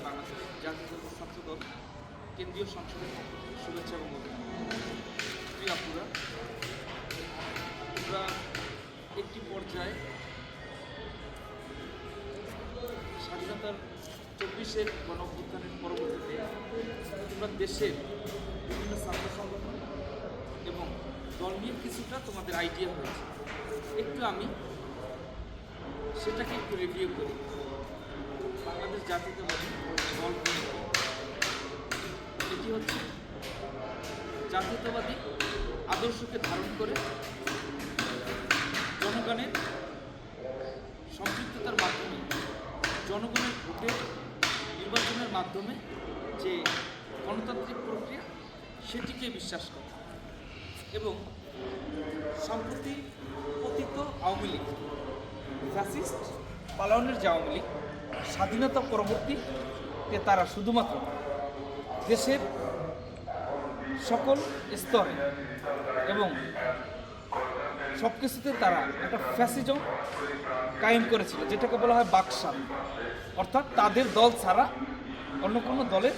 বাংলাদেশ জাতীয়তাবাদী ছাত্রদল কেন্দ্রীয় সংসদের পক্ষ থেকে শুভেচ্ছা এবং অভিনন্দন। প্রিয় আপুরা, আমরা একটি পর্যায়ে স্বাধীনতার 24-এর গণ অভ্যুত্থানের পরবর্তীতে তোমরা দেশের বিভিন্ন ছাত্র সংগঠন এবং দল নিয়ে কিছুটা তোমাদের আইডিয়া হয়েছে। একটু আমি সেটাকে একটু রিভিউ করি। বাংলাদেশ জাতীয়তাবাদী দল এটি হচ্ছে জাতীয়তাবাদী আদর্শকে ধারণ করে জনগণের সম্পৃক্ততার মাধ্যমে, জনগণের ভোটের নির্বাচনের মাধ্যমে যে গণতান্ত্রিক প্রক্রিয়া সেটিকে বিশ্বাস করে এবং সম্প্রতি পতিত আওয়ামী লীগ, ফ্যাসিস্ট পালাওয়ানের যে আওয়ামী লীগ, স্বাধীনতা পরবর্তীতে তারা শুধুমাত্র দেশের সকল স্তরে এবং সব কিছুতে তারা একটা ফ্যাসিজম কায়েম করেছিল, যেটাকে বলা হয় বাকশাল, অর্থাৎ তাদের দল ছাড়া অন্য কোনো দলের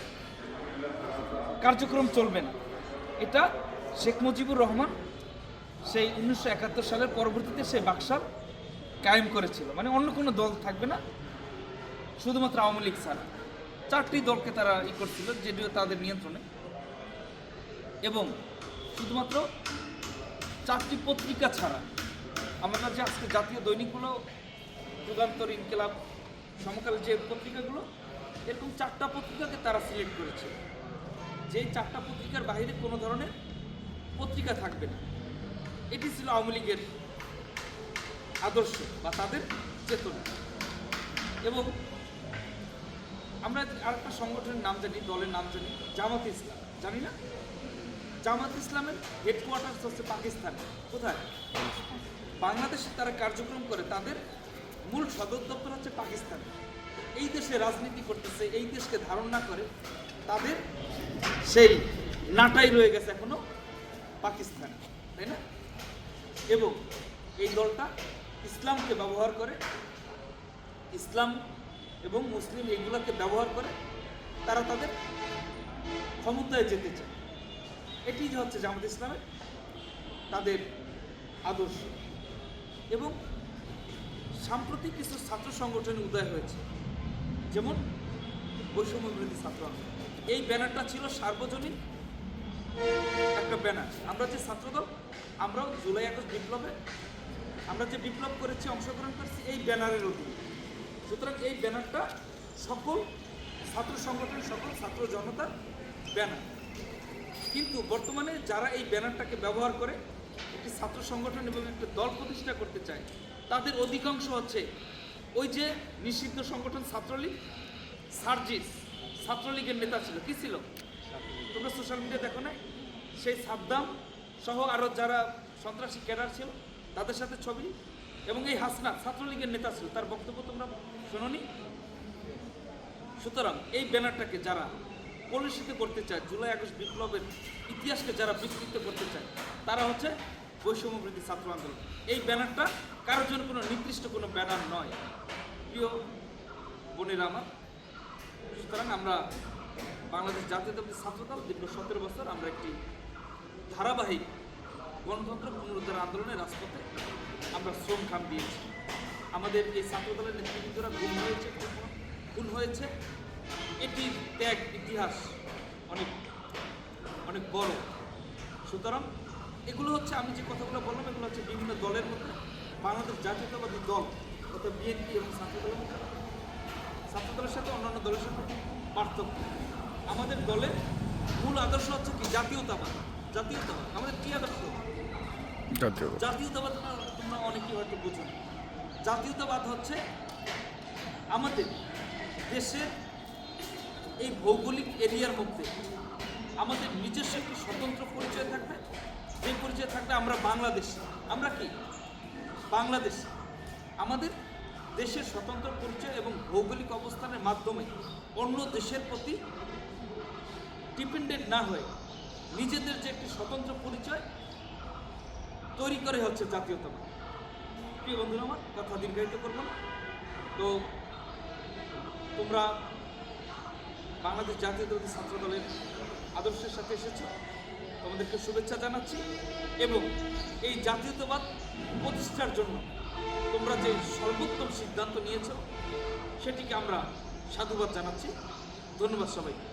কার্যক্রম চলবে না। এটা শেখ মুজিবুর রহমান সেই 1971 সালের পরবর্তীতে সেই বাকশাল কায়েম করেছিল, মানে অন্য কোনো দল থাকবে না, শুধুমাত্র আওয়ামী লীগ ছাড়া। 4টি দলকে তারা করছিল, যেটিও তাদের নিয়ন্ত্রণে, এবং শুধুমাত্র 4টি পত্রিকা ছাড়া আমরা যে আজকে জাতীয় দৈনিকগুলো, যুগান্তর, ইনকিলাব, সমকাল যে পত্রিকাগুলো, এরকম 4টা পত্রিকাকে তারা সিলেক্ট করেছে, যেই 4টা পত্রিকার বাইরে কোনো ধরনের পত্রিকা থাকবে না। এটি ছিল আওয়ামী লীগের আদর্শ বা তাদের চেতনা। এবং আমরা আরেকটা সংগঠনের নাম জানি, দলের নাম জানি, জামাত ইসলাম, জানি না? জামাত ইসলামের হেডকোয়ার্টার হচ্ছে পাকিস্তানে। কোথায়? বাংলাদেশে তারা কার্যক্রম করে, তাদের মূল সদর দপ্তর হচ্ছে পাকিস্তানে। এই দেশে রাজনীতি করতেছে, এই দেশকে ধারণ না করে তাদের সেই নাটাই রয়ে গেছে এখনো পাকিস্তানে, তাই না? এবং এই দলটা ইসলামকে ব্যবহার করে, ইসলাম এবং মুসলিম এইগুলোকে ব্যবহার করে তারা তাদের ক্ষমতায় যেতে চায়। এটি হচ্ছে জামাত ইসলামের তাদের আদর্শ। এবং সাম্প্রতিক কিছু ছাত্র সংগঠনের উদয় হয়েছে, যেমন বৈষম্য বিরোধী ছাত্র আন্দোলন। এই ব্যানারটা ছিল সার্বজনীন একটা ব্যানার। আমরা যে ছাত্রদল, আমরাও জুলাই আগস্ট বিপ্লবে আমরা যে বিপ্লব করেছি, অংশগ্রহণ করেছি এই ব্যানারের অধীনে। সুতরাং এই ব্যানারটা সকল ছাত্র সংগঠনের, সকল ছাত্র জনতার ব্যানার। কিন্তু বর্তমানে যারা এই ব্যানারটাকে ব্যবহার করে একটি ছাত্র সংগঠন এবং একটা দল প্রতিষ্ঠা করতে চায়, তাদের অধিকাংশ হচ্ছে ওই যে নিষিদ্ধ সংগঠন ছাত্রলীগ, সার্জিস ছাত্রলীগের নেতা ছিল। কি ছিল? তোমরা সোশ্যাল মিডিয়া দেখো না? সেই সাদ্দাম সহ আরও যারা সন্ত্রাসী ক্যাডার ছিল তাদের সাথে ছবি, এবং এই হাসনা ছাত্রলীগের নেতা ছিল, তার বক্তব্য তোমরা শোনোনি? সুতরাং এই ব্যানারটাকে যারা কলুষিত করতে চায়, জুলাই আগস্ট বিপ্লবের ইতিহাসকে যারা বিকৃত করতে চায়, তারা হচ্ছে বৈষম্য বিরোধী ছাত্র আন্দোলন। এই ব্যানারটা কারোর জন্য কোনো নির্দিষ্ট কোনো ব্যানার নয়, প্রিয় বোনেরা আমার। সুতরাং আমরা বাংলাদেশ জাতীয়তাবাদী ছাত্রদল দীর্ঘ 17 বছর আমরা একটি ধারাবাহিক গণতন্ত্র পুনরুদ্ধার আন্দোলনের রাজপথে আমরা শ্রম খাম দিয়েছি। আমাদের এই ছাত্রদলের নেতৃবৃন্দরা খুন হয়েছে। এটির ত্যাগ ইতিহাস অনেক অনেক বড়। সুতরাং এগুলো হচ্ছে, আমি যে কথাগুলো বললাম, এগুলো হচ্ছে বিভিন্ন দলের মধ্যে বাংলাদেশ জাতীয়তাবাদী দল অর্থাৎ বিএনপি এবং ছাত্রদলের মধ্যে, ছাত্রদলের সাথে অন্যান্য দলের সাথে পার্থক্য। আমাদের দলের মূল আদর্শ হচ্ছে কি? জাতীয়তাবাদ। জাতীয়তাবাদ আমাদের কি আদর্শ? জাতীয়তাবাদ তোমরা অনেকেই হয়তো বুঝো না। জাতীয়তাবাদ হচ্ছে আমাদের দেশের এই ভৌগোলিক এরিয়ার মধ্যে আমাদের নিজস্ব একটি স্বতন্ত্র পরিচয় থাকবে, যে পরিচয় থাকবে আমরা বাংলাদেশি। আমরা কি? বাংলাদেশি। আমাদের দেশের স্বতন্ত্র পরিচয় এবং ভৌগোলিক অবস্থানের মাধ্যমে অন্য দেশের প্রতি ডিপেন্ডেন্ট না হয়ে নিজেদের যে একটি স্বতন্ত্র পরিচয় তৈরি করে হচ্ছে জাতীয়তাবাদ। প্রিয় বন্ধুরা আমার, কথা দীর্ঘায়িত করব না। তো তোমরা বাংলাদেশ জাতীয়তাবাদী ছাত্র দলের আদর্শের সাথে এসেছো। তোমাদেরকে শুভেচ্ছা জানাচ্ছি এবং এই জাতীয়তাবাদ প্রতিষ্ঠার জন্য তোমরা যে সর্বোত্তম সিদ্ধান্ত নিয়েছো সেটিকে আমরা সাধুবাদ জানাচ্ছি। ধন্যবাদ সবাইকে।